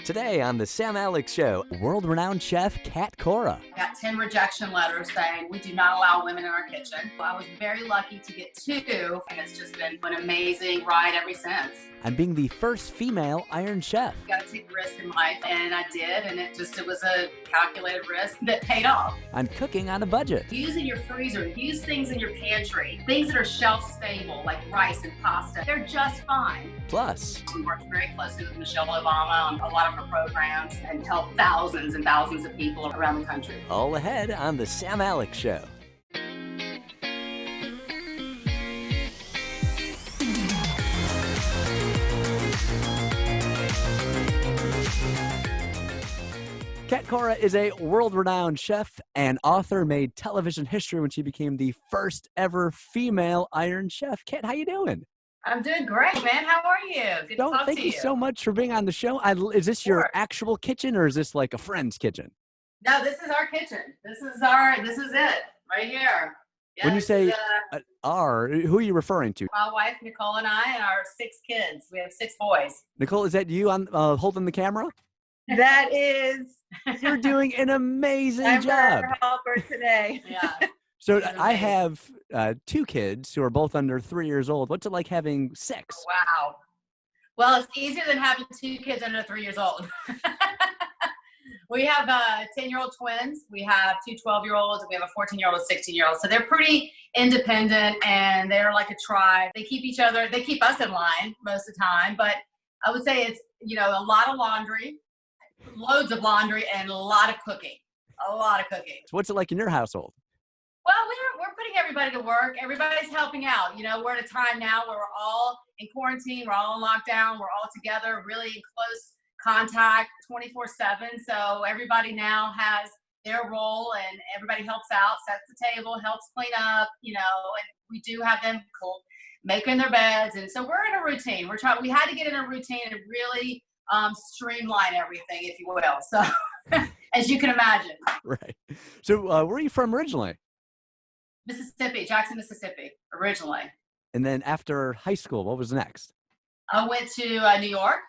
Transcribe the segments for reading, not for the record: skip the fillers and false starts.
Today on the Sam Alex Show, world-renowned chef Cora. I got 10 rejection letters saying we do not allow women in our kitchen. I was very lucky to get 2, and it's just been an amazing ride ever since. I'm being the first female Iron Chef. You got to take risks in life, and I did, and it was a calculated risk that paid off. I'm cooking on a budget. Use in your freezer, use things in your pantry, things that are shelf stable, like rice and pasta. They're just fine. Plus, We worked very closely with Michelle Obama on a lot of her programs and helped thousands and thousands of people around the country. all ahead on the Sam Alex Show. Cora is a world-renowned chef and author, made television history when she became the first ever female Iron Chef. Kat, how you doing? I'm doing great, man. How are you? Good to talk Thank to you so much for being on the show. Is this your Sure. actual kitchen or is this like a friend's kitchen? No, this is our kitchen. This is it right here. Yeah, When you this say is, who are you referring to? my wife Nicole and I and our 6 kids. We have 6 boys. Nicole, is that you on holding the camera? That is, You're doing an amazing I'm job. her helper today. Yeah. So It's I amazing. have 2 kids who are both under 3 years old. What's it like having 6? Wow. Well, it's easier than having 2 kids under 3 years old. We have 10-year-old twins. We have 2 12-year-olds. And we have a 14-year-old and 16-year-old. So they're pretty independent and they're like a tribe. They keep us in line most of the time. But I would say it's, a lot of laundry, loads of laundry, and a lot of cooking. A lot of cooking. So what's it like in your household? Well, we're putting everybody to work. Everybody's helping out. We're at a time now where we're all in quarantine. We're all in lockdown. We're all together, really in close contact 24/7. So everybody now has their role and everybody helps out, sets the table, helps clean up, and we do have them making their beds. And so we're in a routine. We had to get in a routine and really streamline everything, if you will. So as you can imagine. Right. So where are you from originally? Mississippi, Jackson, Mississippi, originally. And then after high school, what was next? I went to New York.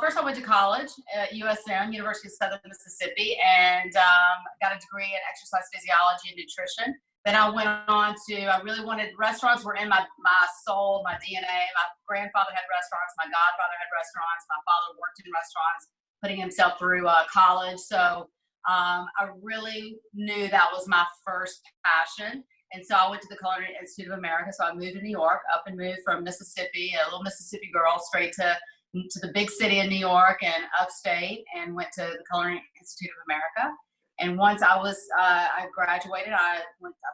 First I went to college at USM, University of Southern Mississippi, and got a degree in exercise physiology and nutrition. Then I went on I really wanted, restaurants were in my soul, my DNA. My grandfather had restaurants. My godfather had restaurants. My father worked in restaurants, putting himself through college. So I really knew that was my first passion. And so I went to the Culinary Institute of America. So I moved to New York, moved from Mississippi, a little Mississippi girl, straight to the big city of New York and upstate, and went to the Culinary Institute of America. And once I graduated, I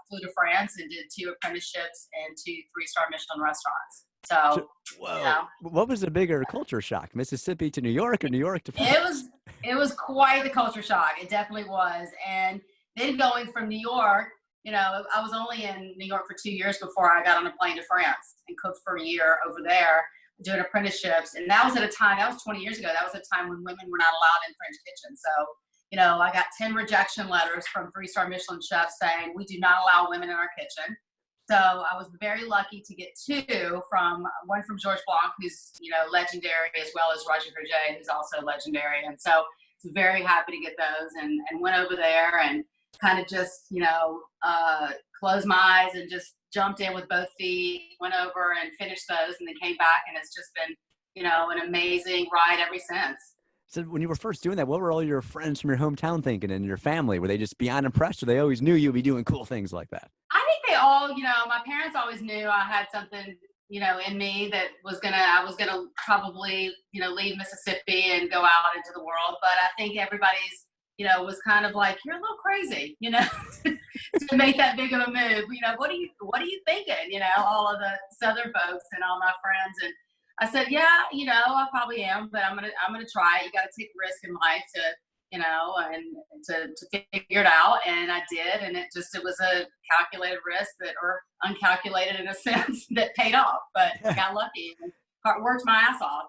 flew to France and did 2 apprenticeships and 2 3-star Michelin restaurants. So Whoa. What was the bigger culture shock? Mississippi to New York or New York to France? it was quite the culture shock. It definitely was. And then going from New York, I was only in New York for 2 years before I got on a plane to France and cooked for a year over there doing apprenticeships. And that was at a time, that was 20 years ago. That was a time when women were not allowed in French kitchen. So, I got 10 rejection letters from 3-star Michelin chefs saying we do not allow women in our kitchen. So I was very lucky to get 2 one from Georges Blanc, who's, legendary, as well as Roger Verger, who's also legendary. And so I was very happy to get those and went over there and kind of just, closed my eyes and just jumped in with both feet, went over and finished those, and then came back, and it's just been, an amazing ride ever since. So when you were first doing that, what were all your friends from your hometown thinking and your family? Were they just beyond impressed or they always knew you'd be doing cool things like that? I think they all, my parents always knew I had something, in me that I was gonna probably, leave Mississippi and go out into the world. But I think everybody's, was kind of like, you're a little crazy, to make that big of a move. What are you thinking? All of the Southern folks and all my friends. And I said, yeah, I probably am, but I'm gonna try it. You got to take risk in life to figure it out. And I did, and it was a calculated risk or uncalculated in a sense that paid off. But I got lucky and worked my ass off.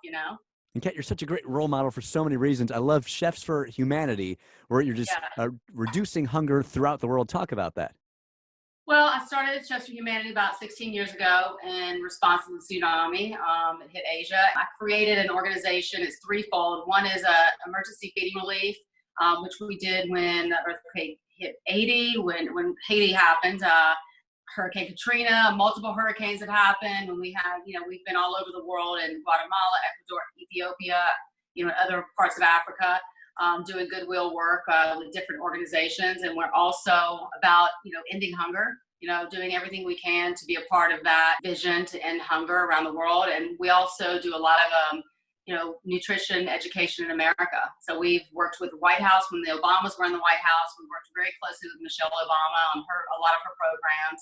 And Kat, you're such a great role model for so many reasons. I love Chefs for Humanity, where you're just reducing hunger throughout the world. Talk about that. Well, I started Chefs for Humanity about 16 years ago in response to the tsunami. It hit Asia. I created an organization. It's threefold. One is emergency feeding relief, which we did when the earthquake hit Haiti, when Haiti happened. Hurricane Katrina, multiple hurricanes have happened. When we have, we've been all over the world in Guatemala, Ecuador, Ethiopia, other parts of Africa, doing goodwill work with different organizations. And we're also about, ending hunger, doing everything we can to be a part of that vision to end hunger around the world. And we also do a lot of, nutrition education in America. So we've worked with the White House when the Obamas were in the White House. We worked very closely with Michelle Obama on a lot of her programs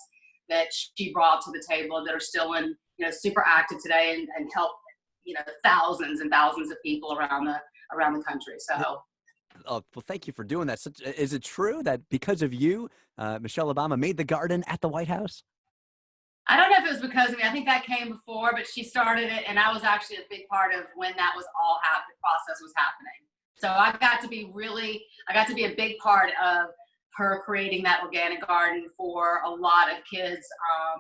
that she brought to the table that are still in, super active today and help, thousands and thousands of people around the country. So. Oh, well, thank you for doing that. Is it true that because of you, Michelle Obama made the garden at the White House? I don't know if it was because of me. I think that came before, but she started it, and I was actually a big part of when that was all the process was happening. So I got to be a big part of her creating that organic garden for a lot of kids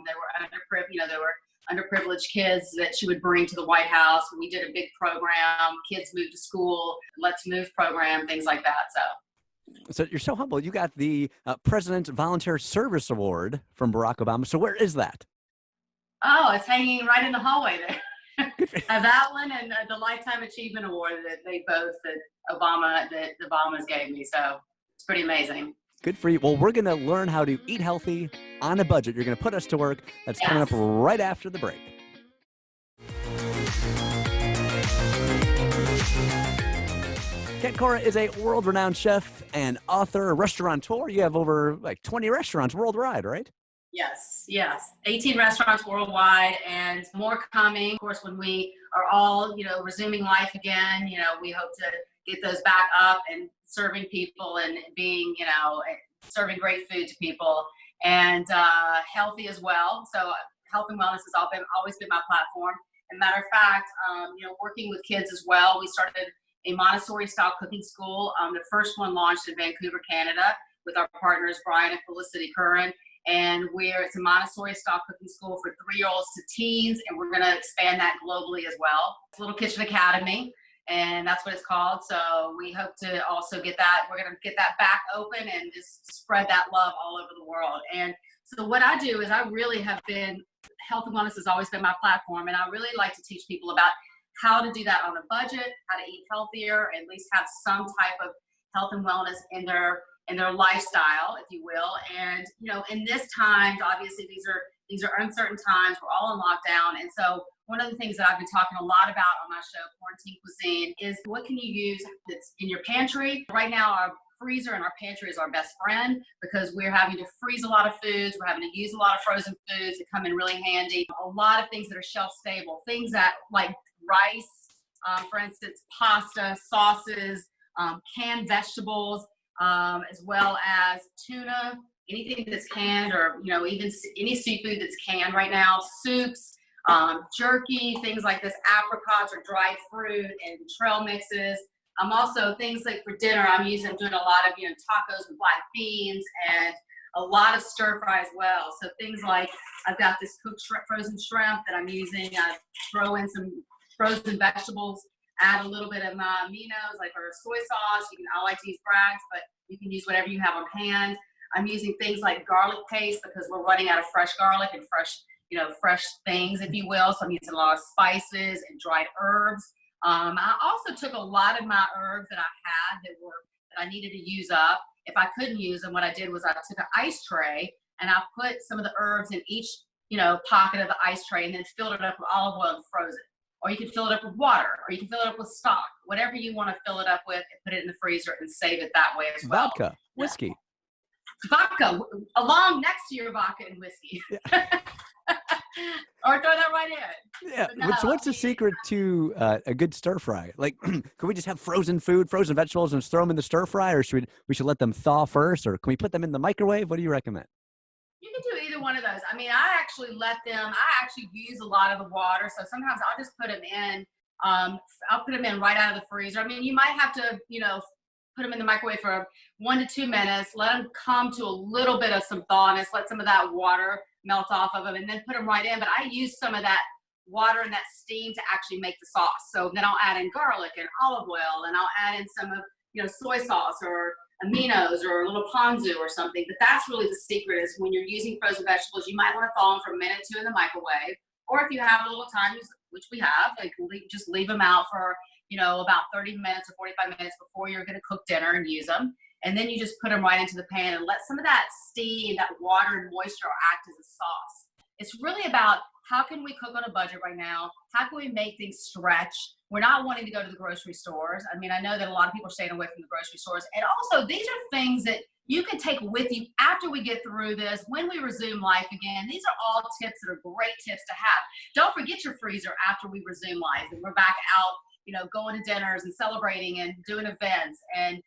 that were underprivileged kids that she would bring to the White House. We did a big program, Kids Move to School, Let's Move program, things like that. So you're so humble. You got the President's Volunteer Service Award from Barack Obama. So where is that? Oh, it's hanging right in the hallway there. That one and the Lifetime Achievement Award that the Obamas gave me. So it's pretty amazing. Good for you. Well, we're going to learn how to eat healthy on a budget. You're going to put us to work. That's coming up right after the break. Cora is a world-renowned chef and author, restaurateur. You have over 20 restaurants worldwide, right? Yes. 18 restaurants worldwide and more coming. Of course, when we are all, resuming life again, we hope to get those back up and serving people and being, serving great food to people and healthy as well. So health and wellness has always been my platform. As a matter of fact, working with kids as well, we started a Montessori-style cooking school. The first one launched in Vancouver, Canada, with our partners Brian and Felicity Curran. And it's a Montessori-style cooking school for 3-year-olds to teens, and we're going to expand that globally as well. It's a Little Kitchen Academy, and that's what it's called. So we hope to also get that. We're going to get that back open and just spread that love all over the world. And so what I do is I really have been, health and wellness has always been my platform, and I really like to teach people about how to do that on a budget, how to eat healthier, at least have some type of health and wellness in their lifestyle, if you will. And, in this times, obviously these are uncertain times. We're all in lockdown. And so one of the things that I've been talking a lot about on my show, Quarantine Cuisine, is what can you use that's in your pantry? Right now, our freezer and our pantry is our best friend because we're having to freeze a lot of foods. We're having to use a lot of frozen foods that come in really handy. A lot of things that are shelf stable, things that like rice, for instance, pasta, sauces, canned vegetables, as well as tuna, anything that's canned or, even any seafood that's canned right now, soups, jerky, things like this, apricots or dried fruit and trail mixes. Also things like for dinner, I'm doing a lot of, tacos with black beans and a lot of stir fry as well. So things like I've got this cooked frozen shrimp that I'm using. I throw in some frozen vegetables, add a little bit of my aminos, like our soy sauce. I like to use Bragg's, but you can use whatever you have on hand. I'm using things like garlic paste because we're running out of fresh garlic and fresh things, if you will. So I'm using a lot of spices and dried herbs. I also took a lot of my herbs that I had that I needed to use up. If I couldn't use them, what I did was I took an ice tray and I put some of the herbs in each, pocket of the ice tray and then filled it up with olive oil and froze it. Or you can fill it up with water, or you can fill it up with stock, whatever you want to fill it up with, and put it in the freezer and save it that way as well. Vodka, whiskey. Vodka, along next to your vodka and whiskey. Yeah. Or throw that right in. Yeah. No, so what's the secret to a good stir fry? Like, can we just have frozen vegetables, and just throw them in the stir fry, or should we let them thaw first, or can we put them in the microwave? What do you recommend? You can do either one of those. I actually use a lot of the water. So sometimes I'll just put them in. I'll put them in right out of the freezer. You might have to, put them in the microwave for 1 to 2 minutes, let them come to a little bit of some thawness, let some of that water melt off of them, and then put them right in. But I use some of that water and that steam to actually make the sauce. So then I'll add in garlic and olive oil, and I'll add in some of, soy sauce or aminos or a little ponzu or something. But that's really the secret, is when you're using frozen vegetables, you might want to thaw them for a minute or two in the microwave. Or if you have a little time, which we have, like just leave them out for, about 30 minutes or 45 minutes before you're going to cook dinner and use them. And then you just put them right into the pan and let some of that steam, that water and moisture act as a sauce. It's really about, how can we cook on a budget right now? How can we make things stretch? We're not wanting to go to the grocery stores. I mean, I know that a lot of people are staying away from the grocery stores. And also, these are things that you can take with you after we get through this, when we resume life again. These are all tips that are great tips to have. Don't forget your freezer after we resume life and we're back out, going to dinners and celebrating and doing events. And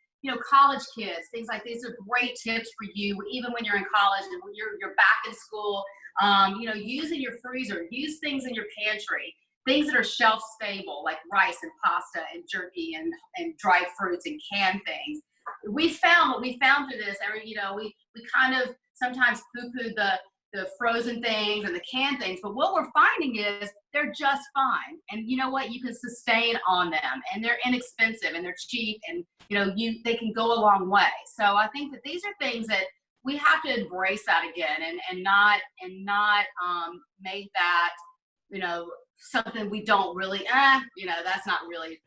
college kids, things like these are great tips for you, even when you're in college and when you're back in school. Using your freezer, use things in your pantry, things that are shelf stable, like rice and pasta and jerky and dried fruits and canned things. What we found through this, we kind of sometimes poo-poo the frozen things and the canned things, but what we're finding is they're just fine. And you know what? You can sustain on them, and they're inexpensive and they're cheap, and they can go a long way. So I think that these are things that we have to embrace that again, and not make that, something we don't really, that's not really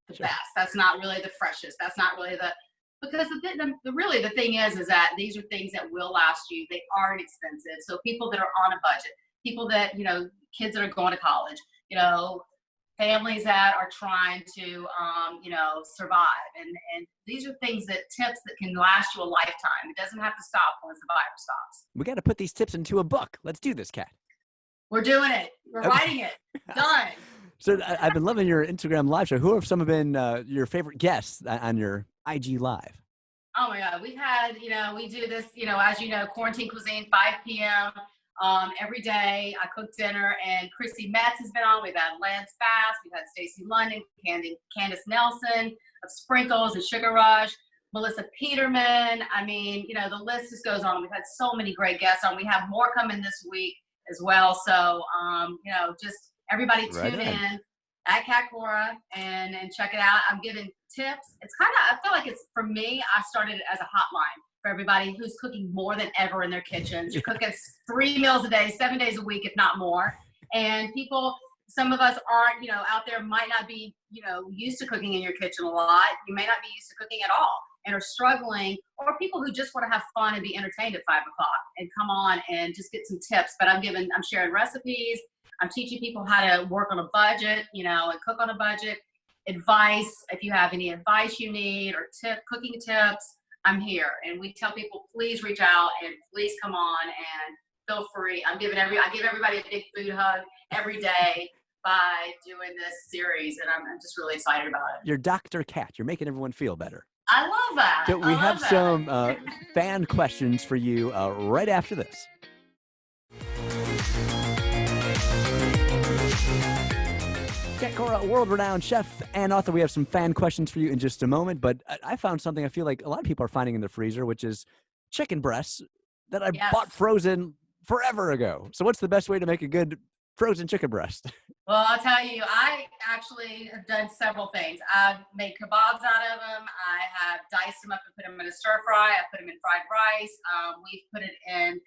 the best. That's not really the freshest. That's not really because the thing is that these are things that will last you. They aren't expensive. So people that are on a budget, people that, kids that are going to college, families that are trying to, survive. And these are tips that can last you a lifetime. It doesn't have to stop once the virus stops. We got to put these tips into a book. Let's do this, Kat. We're doing it. We're writing it. Done. So I've been loving your Instagram live show. Who have some have been your favorite guests on your IG live? Oh my God. We've had, we do this, as you know, quarantine cuisine, 5 p.m. Every day. I cook dinner, and Chrissy Metz has been on. We've had Lance Bass. We've had Stacey London, Candace Nelson of Sprinkles and Sugar Rush, Melissa Peterman. I mean, the list just goes on. We've had so many great guests on. We have more coming this week as well. So, just everybody tune in at Cora and check it out. I'm giving tips. It's I feel like it's, for me, I started it as a hotline for everybody who's cooking more than ever in their kitchens. You're cooking 3 meals a day, 7 days a week, if not more. And people, some of us aren't, out there, might not be, used to cooking in your kitchen a lot. You may not be used to cooking at all and are struggling, or people who just want to have fun and be entertained at 5 o'clock and come on and just get some tips. But I'm sharing recipes. I'm teaching people how to work on a budget, and cook on a budget. Advice, if you have any advice you need or cooking tips, I'm here. And we tell people, please reach out and please come on and feel free. I give everybody a big food hug every day by doing this series, and I'm just really excited about it. You're Dr. Kat. You're making everyone feel better. I love that. So we have some fan questions for you right after this. Kat Cora, world-renowned chef and author. We have some fan questions for you in just a moment, but I found something I feel like a lot of people are finding in the freezer, which is chicken breasts that I bought frozen forever ago. So what's the best way to make a good frozen chicken breast? Well, I'll tell you, I actually have done several things. I've made kebabs out of them. I have diced them up and put them in a stir fry. I put them in fried rice. We've put it in,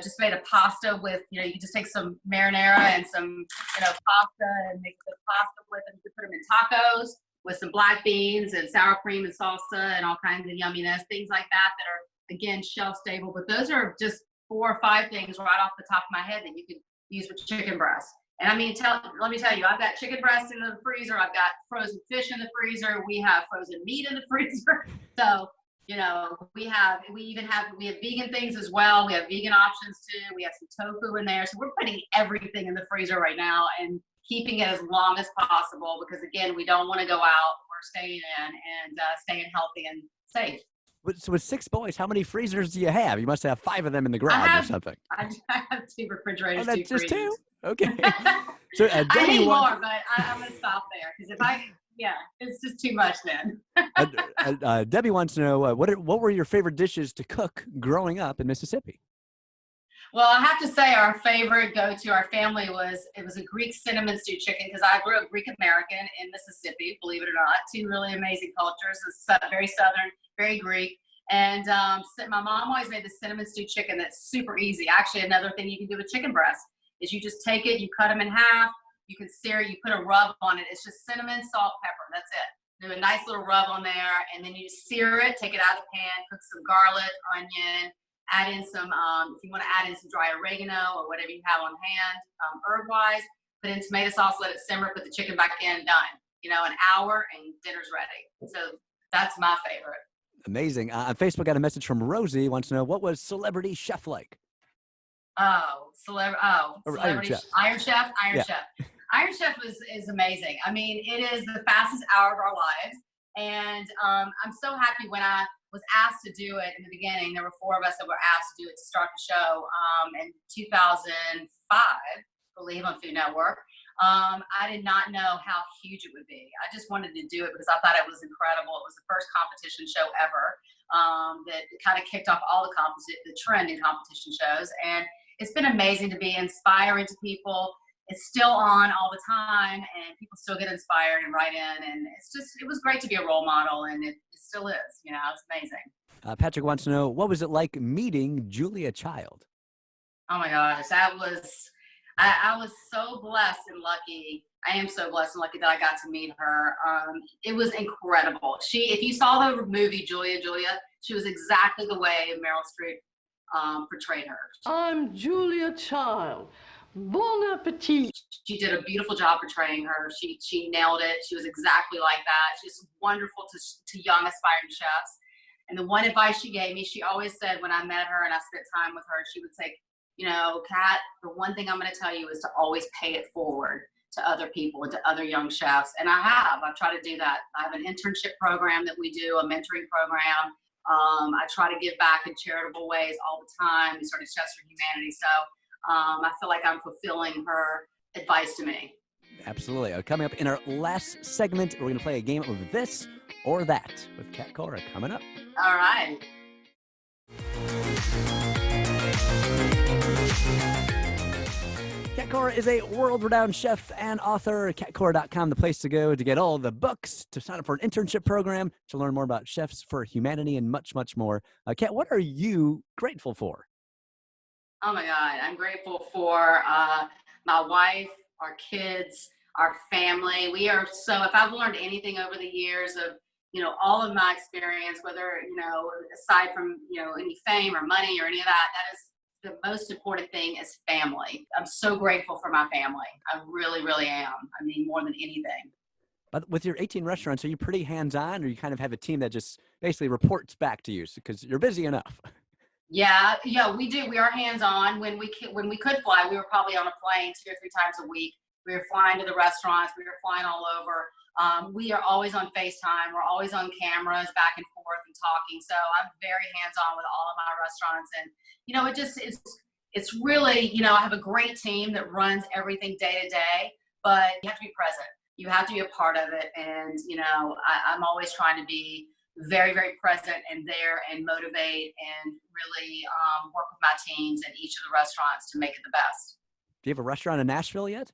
just made a pasta with, you just take some marinara and some, pasta and make the pasta with them. You can put them in tacos with some black beans and sour cream and salsa and all kinds of yumminess, things like that are, again, shelf stable. But those are just 4 or 5 things right off the top of my head that you could use with chicken breast. And I mean, let me tell you, I've got chicken breast in the freezer. I've got frozen fish in the freezer. We have frozen meat in the freezer. So, we have vegan things as well. We have vegan options too. We have some tofu in there. So we're putting everything in the freezer right now and keeping it as long as possible because, again, we don't want to go out. We're staying in and staying healthy and safe. So with 6 boys, how many freezers do you have? You must have 5 of them in the garage or something. I have 2 refrigerators. Oh, that's just freezers. 2? Okay. So I need more, but I'm going to stop there because it's just too much then. Debbie wants to know what were your favorite dishes to cook growing up in Mississippi? Well, I have to say our favorite go-to our family was a Greek cinnamon stew chicken because I grew up Greek American in Mississippi, believe it or not. Two really amazing cultures. It's very Southern, very Greek. And my mom always made the cinnamon stew chicken that's super easy. Actually, another thing you can do with chicken breast is you just take it, you cut them in half, you can sear it, you put a rub on it. It's just cinnamon, salt, pepper. That's it. Do a nice little rub on there, and then you sear it, take it out of the pan, cook some garlic, onion, add in some, if you want to add in some dry oregano or whatever you have on hand, herb-wise, put in tomato sauce, let it simmer, put the chicken back in, done. An hour and dinner's ready. So that's my favorite. Amazing. On Facebook, got a message from Rosie, wants to know, what was Celebrity Chef like? Celebrity Chef. Iron Chef. Iron Chef is amazing. I mean, it is the fastest hour of our lives. And I'm so happy when I was asked to do it in the beginning. There were 4 of us that were asked to do it to start the show in 2005, I believe, on Food Network. I did not know how huge it would be. I just wanted to do it because I thought it was incredible. It was the first competition show ever that kind of kicked off all the trend in competition shows. And it's been amazing to be inspiring to people. It's still on all the time, and people still get inspired and write in, and it was great to be a role model, and it still is. It's amazing. Patrick wants to know, what was it like meeting Julia Child? Oh my gosh, I was so blessed and lucky. I am so blessed and lucky that I got to meet her. It was incredible. If you saw the movie Julia, she was exactly the way Meryl Streep portrayed her. I'm Julia Child. Bon appetit. She did a beautiful job portraying her. She nailed it. She was exactly like that. She's wonderful to young aspiring chefs. And the one advice she gave me, she always said when I met her and I spent time with her, she would say, Kat, the one thing I'm going to tell you is to always pay it forward to other people and to other young chefs. And I've tried to do that. I have an internship program that we do, a mentoring program. I try to give back in charitable ways all the time. We started Chefs for Humanity. So I feel like I'm fulfilling her advice to me. Absolutely. Coming up in our last segment, we're going to play a game of this or that with Kat Cora coming up. All right. Kat Cora is a world-renowned chef and author. CatCora.com, the place to go to get all the books, to sign up for an internship program, to learn more about Chefs for Humanity, and much, much more. Kat, what are you grateful for? Oh my God, I'm grateful for my wife, our kids, our family. If I've learned anything over the years of, all of my experience, whether, aside from, any fame or money or any of that, that is the most important thing is family. I'm so grateful for my family. I really, really am. I mean, more than anything. But with your 18 restaurants, are you pretty hands-on, or you kind of have a team that just basically reports back to you because you're busy enough? Yeah, we do. We are hands-on. When we could fly, we were probably on a plane 2 or 3 times a week. We were flying to the restaurants. We were flying all over. We are always on FaceTime. We're always on cameras back and forth and talking. So I'm very hands-on with all of my restaurants. And, it's really, I have a great team that runs everything day to day, but you have to be present. You have to be a part of it. And, I'm always trying to be very, very present and there and motivate and really work with my teams in each of the restaurants to make it the best. Do you have a restaurant in Nashville yet?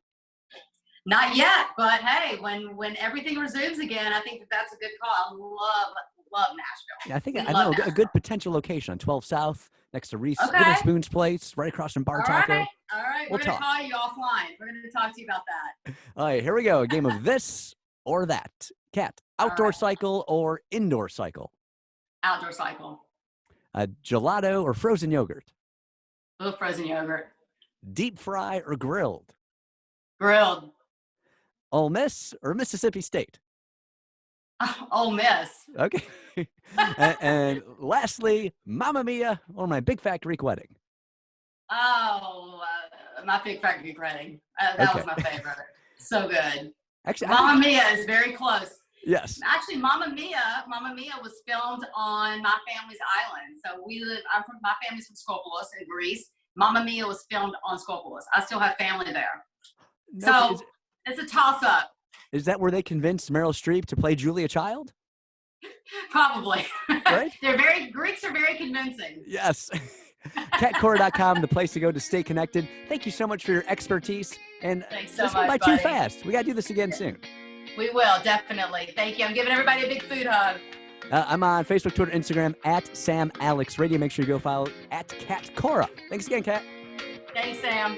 Not yet, but hey, when everything resumes again, I think that's a good call. I love Nashville. Yeah, I know a good potential location on 12 South, next to Reese Witherspoon's place, right across from Bar Taco. All right. We're going to call you offline. We're going to talk to you about that. All right, here we go. A game of this or that. Kat, outdoor cycle or indoor cycle? Outdoor cycle. Gelato or frozen yogurt? Oh, frozen yogurt. Deep fry or grilled? Grilled. Ole Miss or Mississippi State? Ole Miss. Okay. and lastly, Mamma Mia or my Big Fat Greek Wedding? Oh, my Big Fat Greek Wedding. That was my favorite. So good. Actually, Mamma Mia is very close. Yes. Actually, Mamma Mia was filmed on my family's island. So my family's from Skopolis in Greece. Mamma Mia was filmed on Skopolis. I still have family there. So it's a toss-up. Is that where they convinced Meryl Streep to play Julia Child? Probably. Right? Greeks are very convincing. Yes. CatCora.com, the place to go to stay connected. Thank you so much for your expertise. And Thanks so this went by much, too buddy. fast. We got to do this again soon. We will, definitely. Thank you. I'm giving everybody a big food hug. I'm on Facebook, Twitter, Instagram at Sam Alex Radio. Make sure you go follow at Cat Cora. Thanks again, Cat. Thanks, Sam.